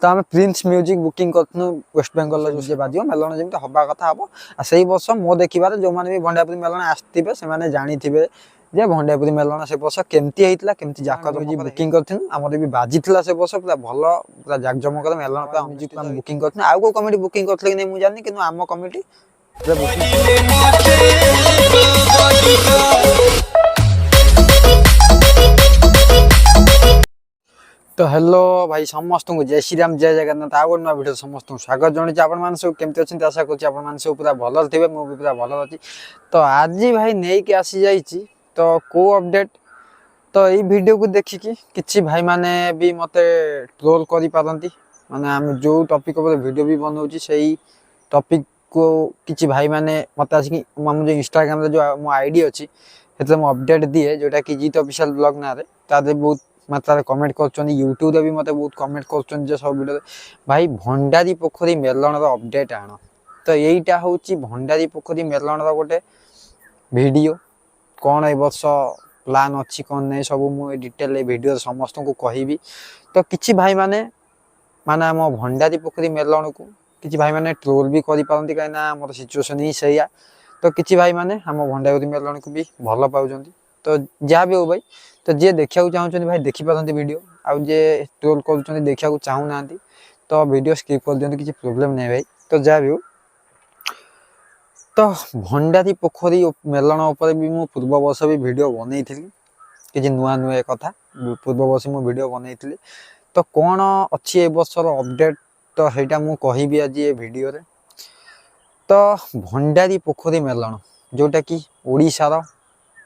तो आम Prince music booking करूँ वेस्ट बेंगल जे बाजो मेलन जमी हवा कथा हम से वर्ष मो देखार जो मैंने भी भंडापुरी मेलन आसवे से जानी जे भंडापुरी मेलन से वर्ष केमती होता केमती जाक बुकिंग कर आमर भी बाजी से वर्ष पूरा भल पूरा जाकजमक मेलन म्यूजिक बुकिंग कर आउ को कमिटी बुकिंग करते कि नहीं मुझे जानी कि आम कमिटी तो हेलो भाई समस्त को जय श्री राम जय जगन्नाथ आ गोटे भिडियो समस्त स्वागत जन आप सब केमती अच्छे आशा कर सब पूरा भल थे मुझे पूरा भल अच्छी। तो आज भाई नहीं कि आसी जाइए तो को अपडेट तो यही वीडियो को देखिकी किसी भाई माने भी मते ट्रोल करी पारंती माने हम जो टॉपिक ऊपर वीडियो भी बनाऊँ से टॉपिक को किसी भाई माने मत आसिक जो इंस्टाग्राम जो मो आईडी अच्छी से अपडेट दिए जोटा कि जीत ऑफिशियल ब्लॉग ना तादे बहुत मात्रा कमेंट कर यूट्यूब भी मत बहुत कमेंट कर सब वीडियो भाई भंडारी पोखरी मेलन अपडेट आण तो यहीटा हूँ भंडारी पोखरी मेलन गोटे वीडियो कौन ए वर्ष प्लान अच्छी कौन नहीं सब मुझे डिटेल वीडियो समस्त को कहबी। तो किसी भाई माने माने आम भंडारी पोखरी मेलन को किसी भाई माने ट्रोल भी करी पारंती कहीं मोर सिचुएसन ही सैया। तो किसी भाई माने आम भंडारी मेलन को भी भल पाउछंती तो जहाँ भी हो भाई तो जी देखा चाहते भाई देखिपारती वीडियो आउ जे ट्रोल कर देखा चाहूना तो वीडियो स्किप कर दिखाँ किसी प्रोब्लेम नहीं भाई। तो जहाँ भी हो तो भंडारी पोखरी मेलन उपर भी मु पूर्व वर्ष भी वीडियो बनई कि नुआ नुआ कथा पूर्व वर्ष मु वीडियो बनई तो कौन अच्छी ए वर्षर अपडेट तो ସେଇଟା ମୁଁ କହିବି ଆଜି ए वीडियो रे। तो भंडारी पोखरी मेलन जोटा कि ओडिशार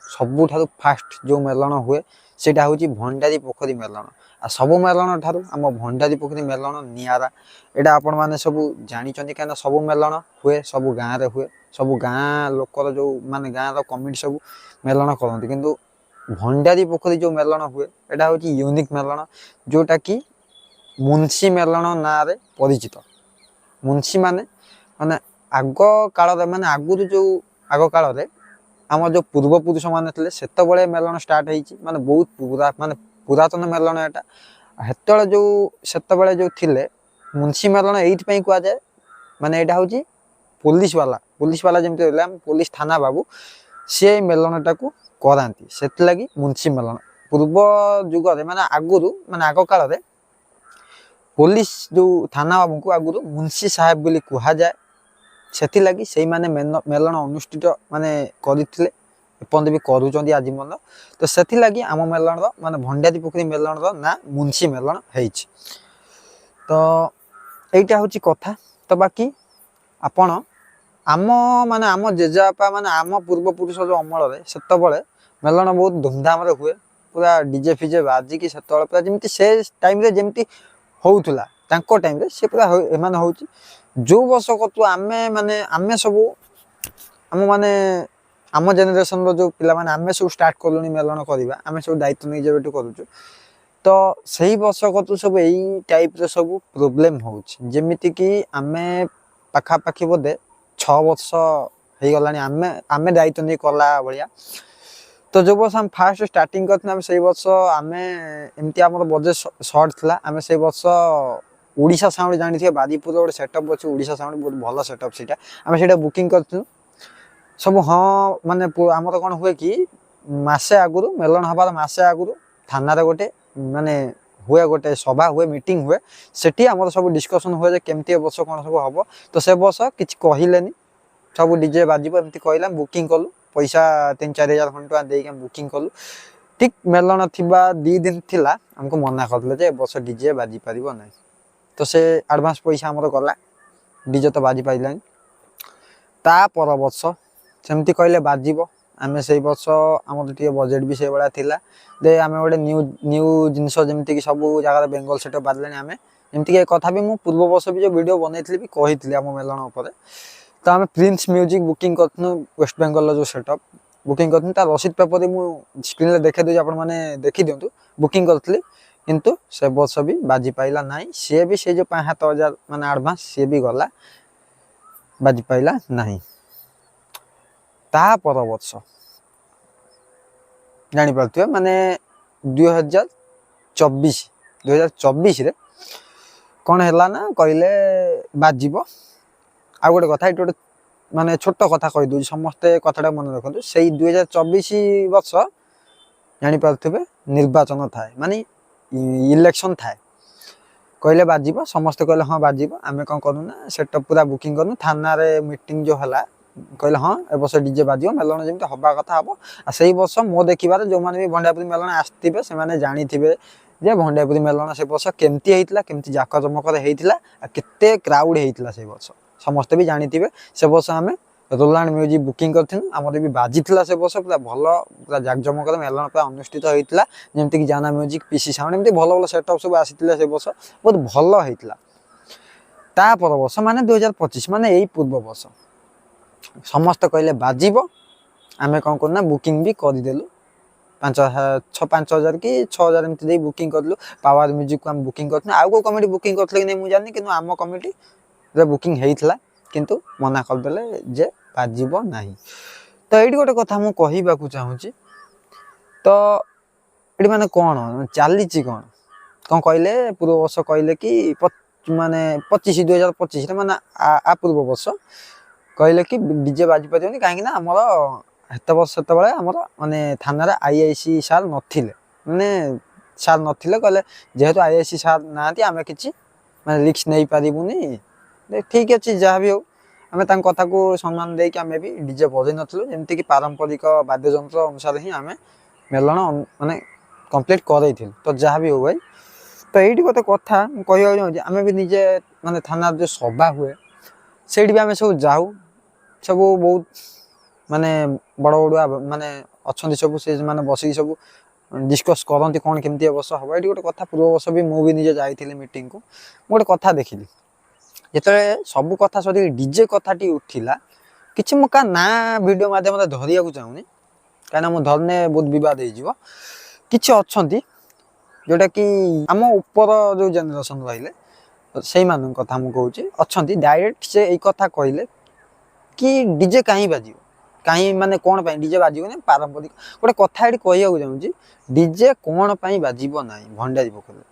सबुठारु फास्ट जो मेलन हुए सेटा हूँ भंडारी पोखरी मेलन आ सब मेलन ठारू आम भंडारी पोखरी मेलन नियारा एटा आपण माने सब जानिछन्ती काना सब मेलन हुए सब गाँव रे हुए सब गाँ लोकर जो माने गाँव कमिटी सब मेलन करती किंतु भंडारी पोखरी जो मेलन हुए एटा हूँ यूनिक मेलन जोटा कि मुंशी मेलन ना रे परिचित। मुंशी माने माने आग काल माने आगुरी जो आग काल आम जो पूर्वपुरुष मैंने थे से मेलन स्टार्ट होती माने बहुत माने पुरातन मेलन एटा हेतु जो से जो थिले मुंशी मेलन ये कह जाए माने यहाँ हूँ पुलिस वाला जमी रहा पुलिस थाना बाबू सी मेलनटा को कराती से लगी मुंशी मेलन पूर्व जुगरे माने आगुरी माने आग काल पुलिस जो थाना बाबू को आगुरी मुंशी साहेब बोली कह जाए से लगी से माने मेलन अनुष्ठित माने करते एपर्यंत भी करूँ आज मन तो से लगी आम मेलन माने भंडारी पोखरी मेलन ना मुंशी मेलन है। तो यहीटा हूँ कथा। तो बाकी आपण आम माने आम जेजेबापा माने आम पूर्वपुरुष जो अमल से मेलन बहुत धूमधाम हुए पूरा डीजे फिजे बाजिकी से पूरा जमी से टाइम जमी होउथुला तांको टाइम रे से पूरा एमान होउची जो वर्ष कतु आमे माने आमे सब आम माने आम जेनेरेशन जो पिला माने आमे सब स्टार्ट करलुनी मेलन करबा आमे सब दायित्व नहीं जेबेटू करूछु तो सही वर्ष कतु सब एई टाइप रे सब प्रॉब्लम होउची जेमिति कि आमे पाखा पाखी बोदे 6 वर्ष हे गलानी आमे दायित्व नहीं कला भलिया। तो जो वर्ष हम फास्ट स्टार्टिंग करते से वर्ष आम एमती आम बजेट सर्ट था आम से वर्ष ओडिशा साउंड जानी थे बादीपुर गोटे सेटअप अच्छे ओडिशा साउंड बहुत भल सेटअप से आम से बुकिंग कर सब हाँ माने आमर कौन हुए कि मसे आगुरी मेलन हबार मसे आगुरी थाना गोटे माने हुए गोटे सभा हुए मीटिंग हुए सेठी आमर सब डिस्कसन हुए केमती वर्ष कौन सब हम तो से वर्ष किसी कहलेनी सब डीजे बाजिब एमती कहला बुकिंग कलु पैसा 3-4 हजार खंड टका बुकिंग कलु ठीक मेलन थी 2 दिन थिला हमको मना करते बस डीजे बाजी पार ना तो से एडवांस पैसा आमर गला डीजे तो बाजी पारानी ता पर वर्ष सेमती कहले बाजिब आम से वर्ष आम बजेट भी से भाया थिला दे आम गोटे न्यू जिनस जमीक सब जगह बेंगल सेट बाजलानी आम एमती कथा भी मुझे पूर्व वर्ष भी जो वीडियो बनई भी कही आम मेलन उपर। तो आम प्रिंस म्यूजिक बुकिंग करूँ वेस्ट बेंगल जो सेटअप बुकिंग करूँ तार रसीद पेपर मुझे स्क्रीन देखा दूसरी आप देखी दिंतु बुकिंग करी किंतु से वर्ष भी बाजी पाइला ना सी भी से जो 5-7 हजार माने एडवांस सी भी गला बाजी पाइला ना ता पर वर्ष जापारे माने 2024 रे कौन है ना कहले बाजिब आ गोटे कथा ये गोटे माने छोट कथा कही दूँ समस्ते कथाटा मन रखु से 2024 वर्ष जापारे निर्वाचन थाए माने इलेक्शन थाए कहले बाजिब समस्ते कहले हाँ बाजिब आम कौन करूँ सेटअप पूरा बुकिंग करूँ थाना मीटिंग जो है कहले हाँ ए वर्ष डीजे बाजिब मेलन जमी हवा कथा हम से वर्ष मो देखार जो मैंने भी भंडापुरी मेलन आसवे से जानी जे भंडापुरी मेलन से वर्ष केमती होता केमती जाक जमकर होता केते क्राउड होता से वर्ष समस्ते भी जानी से वर्ष आम रोलांड म्यूजिक बुकिंग करमर भी बाजी से वर्ष पूरा भल पूरा जाकजमक मेलन पूरा अनुष्ठित होता जमीक जाना म्यूजिक पीसी साउंड एमती भल भल सेटअप सब आसी से वर्ष बहुत भल होता तापर वर्ष माने 2025 माने यही पूर्व वर्ष समस्त कहले बाजिब आम कौन करना बुकिंग भी करदेलु 5,000 कि 6,000 एमती बुकिंग करूँ पावर म्यूजिक को आम बुकिंग कर आउ को कमिटी बुकिंग करते कि नहीं मुझे जानी कि आम कमिटी बुकिंग होता किंतु मना करदे जे बाजिब नहीं तो ये गोटे कथा मुझे कहवाक चाहूँगी तो ये माने कौन चली कौन कौन कहले पूर्व वर्ष कहले कि माने 2025 माने आ पूर्व वर्ष कहले कि डीजे बाजी पारे कहीं आमर हेत वर्ष से आमर माने थाना आईआईसी सार नथिले माने सार नथिले कहले जेहेतु आईआईसी सार ना आम कि माने रिस्क नहीं पारूनी ठीक अच्छे जहाँ भी हो आम कथा को सम्मान देकी आम भी डीजे बजे नुँ जमीक पारंपरिक वाद्ययंत्र अनुसार ही आम मेलन माने कंप्लीट कर तो जहाँ भी हो भाई तो ये गोटे कथा कह आम भी निजे माने थाना जो सभा हुए से भी आम सब जाऊ सब बहुत माने बड़ बड़ुआ माने अच्छा सब से माने बसिक सब डिस्कस करती कौन केमती वर्ष हम ये गोटे कथा पूर्व वर्ष भी मुझे निजे जाइली मीटिंग को गोटे कथा देखिली जिते सब कथा सर डीजे कथाटी उठिला कि मुझे ना वीडियो मध्यम धरिया चाहूनी कहीं मो धरने बहुत बद हो कि अच्छा जोटा कि आम उपर जो जेनेरेशन रही से कथा मुझे कहूँ अच्छा डायरेक्ट से यही कथा कहले कि डीजे कहीं बाज कहीं माने कौन पाई डीजे बाजनी पारंपरिक गोटे कथा ये कहूँ चाहूँगी डीजे कौन पाई बाजिब ना भंडारी पोखर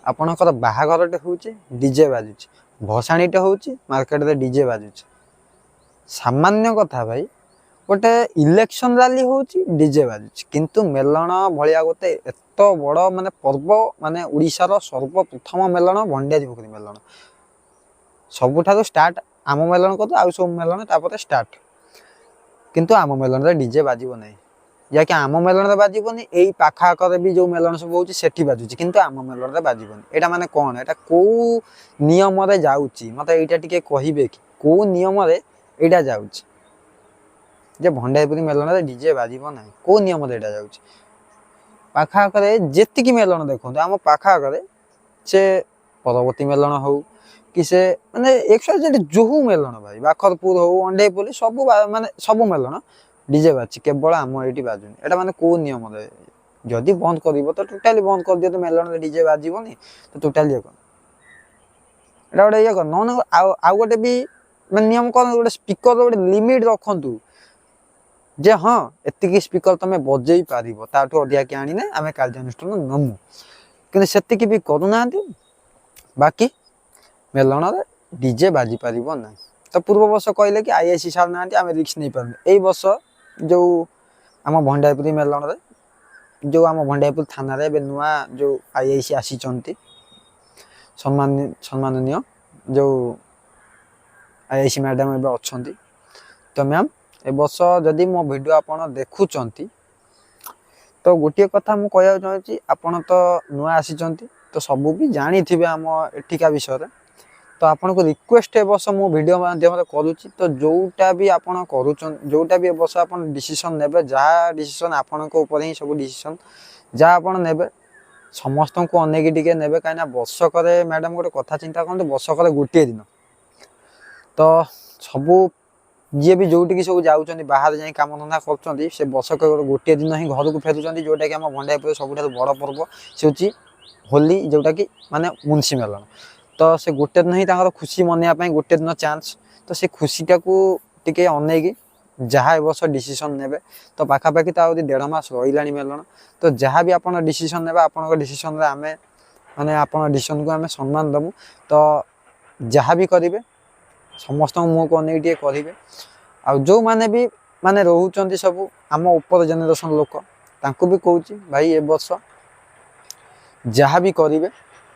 आपणकर बाहाघरटे हूँ डीजे बाजुच भसाणीटे हूँ मार्केट रे डीजे बाजुच सामान्य कथा भाई गोटे इलेक्शन रैली हूँ डीजे बाजुच किंतु मेलन भाया गोटे एत बड़ माने पर्व माने ओडिशार सर्वप्रथम मेलन भंडारी पोखरी मेलन सबुठार स्टार्ट आम मेलन कर आउ सब मेलन तापर स्टार्ट किंतु आम मेलन रे डीजे बाजिब नहीं जहाँकि आम मेलन बाजबनी यही पाखाकर भी जो मेलन सब होती बाजुची किंतु आम मेलन बाजबनी यहाँ माने कौन एटा कौ नियम जाऊँगी मत यहाँ टे कहे कि कौ नियम यहाँ जाऊँगी जे भंडारीपुरी मेलन डीजे बाजिब ना कौ नियम यहाँ जाऊँगी पाखाकर जेतिकी मेलन देखो आम पाखाकर से परवर्ती मेलन हो कि से माने एक्चुअली जो मेलन भाई बाखरपुर हो अंडेपुर सब माने सब मेलन डीजे बाजी केवल आम ये बाजुनी यहाँ माने कौ नियम जदि बंद कर तो टोटाली बंद कर दिए तो मेलन डीजे बाजबनी तो टोटाली ये कौन गोटे ये कौन न आउ गोटे भी मैं नियम कौन गोटे स्पीकर गोटे लिमिट रखु जे हाँ एतिकी स्पीकर तुम बजे पार ताठू अधिका कि आने आम कार्यानुष्ठान नमु कि भी करूना बाकी मेलन डीजे बाजी पार ना तो पूर्व वर्ष कहले कि आईआईसी सार ना आम रिस्क नहीं पार यही वर्ष जो आम भंडारीपुरी मेलन जो आम भंडारीपुर थाना रे नुआ जो आईआईसी आसी सम्माननीय जो आईआईसी मैडम एवं अच्छा तो मैम ए वर्ष जदि मो वीडियो आपन देखुंट तो गोटे कथा मुझे कहना चाहूँगी आपन तो नुआ आसी तो सबू भी जानी थे आम एठिका विषय तो आपन को रिक्वेस्ट ए वर्ष मो वीडियो माध्यम करुच्ची तो जोटा भी आपन जोटा भी ए वर्ष आप डिसीजन ने जहाँ डिसीजन आपण ऊपर ही सब डिसीजन जहाँ आपन ने समस्त को अनेक टिके ने कहीं वर्षक मैडम गोटे कथा चिंता करते वर्षक गोटे दिन तो सबू जी भी जोटि सब जाऊँ बाहर जा कम धंदा कर वर्षक गोटे दिन ही घर को फेरुंट जोटा कि आम भंडारीपुर सब बड़ पर्व से हूँ होली जोटा कि माने मुंशी मेलन तो से गोटे दिन ही खुशी मनवाई गोटे दिन चान्स तो से खुशीटा को टिके अनेक जहाँ ए वर्ष डिसीजन ने तो पाखापाखि तो 1.5 मास रही मेलन तो जहाँ भी आप डिसीजन ने आप डिसीजन आम माने आपण डिसीजन को आम सम्मान देवु तो जहाँ भी करेंगे समस्त मुँह को अनेक करेंगे आ जो मैंने भी माने रोचंती सब आम उपर जेनेरेशन लोक तांको भी कहूँ भाई ए वर्ष जहाँ भी करेंगे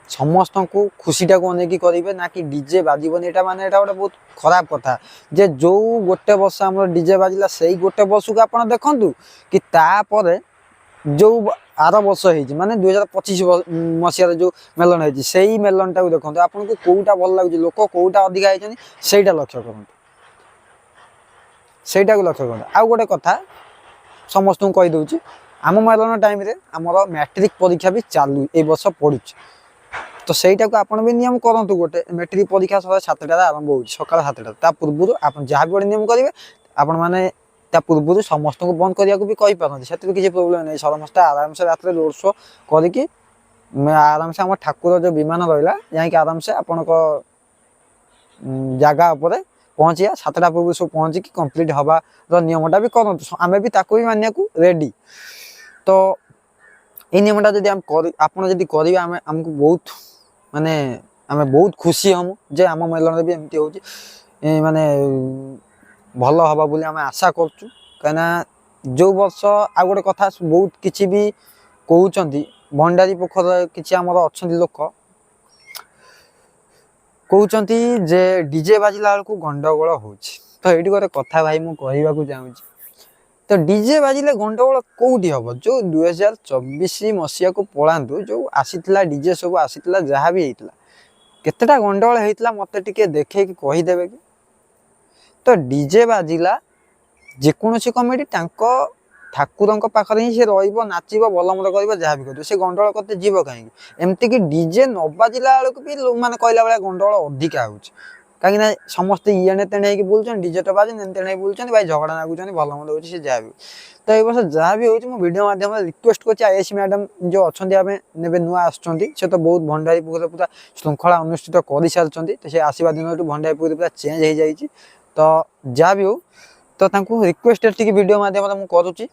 समस्त को खुशीटा को अनेक करेंगे ना कि डीजे बाजबनी एटा माने एटा गोटे बहुत खराब कथा जे जो गोटे वर्ष आम डीजे बाजिला से गोटे वर्ष को आप देखु कि तापर जो आर वर्ष हो माने 2025 मसीह जो मेलन होती से मेलन टाक देखते आपन को कौटा भल लगे लोक कौटा अधिका होती से लक्ष्य करूँ सेटा को लक्ष्य करूँ आउ गोटे कथा समस्त को कहीदे आम मेलन टाइम आमर मैट्रिक परीक्षा भी चालू ए वर्ष पड़ू तो सहीटा को आपन भी नियम करूँ गोटे मैट्रिक परीक्षा सदा 7टार आरंभ हो सका 7टा पूर्व आप जहाँ भी गोटे नियम करेंगे आपण मैंने पूर्व समस्त को बंद करने को भी कहीपर से किसी प्रोब्लेम नहीं समस्त आराम से रात रोड शो करके आराम से आम ठाकुर जो विमान रहा जहाँकि आराम से आपण जगह पर पहुँचा 7टा पूर्व सब पहुँचिकी कंप्लीट हबार नियमटा भी करूँ आम भी भी मानिया को रेडी तो ये नियमटा जब आप करेंगे आमको बहुत माने आम बहुत खुशी हम जे आम मेलन भी एमती हो माने भल हवा बोली आम आशा करचु कहीं जो वर्ष आ गोटे कथा बहुत किसी भी कहते भंडारी पोखर किसी आमर अच्छा लोक कहते जे डीजे बाजिला बेलू गंडगोल हो तो ये गोटे कथा भाई मुझे कहूँ चाहूँगी तो डीजे बाजिले गंडगोल कौटी हम जो 2024 मसीहा को पढ़ातु जो आसीला डीजे सब आसीला जहाँ भी होता केतेटा गंडगोल होता मत टे देखे कहीदेवे कि तो डीजे बाजिला जेकोसी कमेटी ठाकुर पाखे ही सी नाचब भलमंद कर जहाँ भी कर गंडगोल करते जीव कहीं एमती कि डीजे न बाजिला बेलू भी मैंने कहला भाया गंडगोल अधिका हो कहीं समस्ते इे तेणे बुलूँ डीजेटा बाजे तेणे बुलूँ भाई झगड़ा नागुच भलमंद हो जहाँ भी तो ये वर्ष जहाँ भी हो वीडियो माध्यम रिक्वेस्ट कर आईएसी मैडम जो अच्छा ने नुआ आसुँच से तो बहुत भंडारी पुकुर पूरा श्रृंखला अनुष्ठित कर सारी तो सी आसवा दिन भंडारी पुकुर पूरा चेंज हो जाए तो जहाँ भी हो तो रिक्वेस्ट वीडियो माध्यम मुझे करुच्ची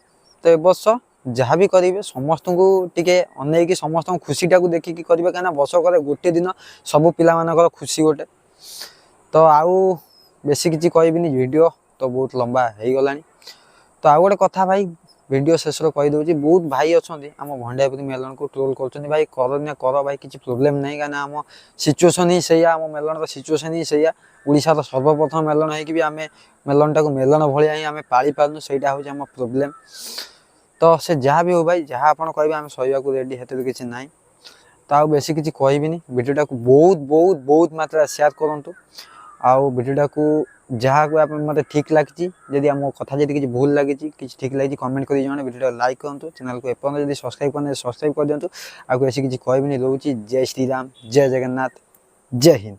तो ये वर्ष जहाँ भी करेंगे समस्त को टे अनेक समस्त खुशीटा को देखिकी करेंगे कहीं वर्षक गोटे दिन सब पिला खुशी गोटे तो आउ बेसी किसी कहबिनी वीडियो तो बहुत लंबा हो गला तो आउ गोटे कथा भाई वीडियो शेष कहीदे बहुत भाई अच्छा आम भंडारी मेलन को ट्रोल कर भाई कर भाई किसी प्रोब्लेम नहीं कहीं आम सिचुएसन ही सैया आम मेलन सिचुएसन ही सैया ओडिशार सर्वप्रथम मेलन होगी आम मेलनटा को मेलन भाया ही आम पाली पार्नु से आम प्रोब्लेम तो से जहाँ भी हो भाई जहाँ आप कहे आम सहवाक रेडी हेतु किसी ना तो आउ बेसी किसी कहबिनी वीडियोटा को बहुत बहुत बहुत मात्रा शेयर करूँ आउ वीडियोटा को जहाँ को आप मत ठीक लगी जदि आम कथा किसी भूल लगी किसी ठीक लगी कमेंट कर जाने वीडियो लाइक करूँ चैनल को एपर्यंत सब्सक्राइब करने सब्सक्राइब कर दिंतु आगे ऐसी किसी कहबिनी रोचे जय श्रीराम जय जगन्नाथ जय हिंद।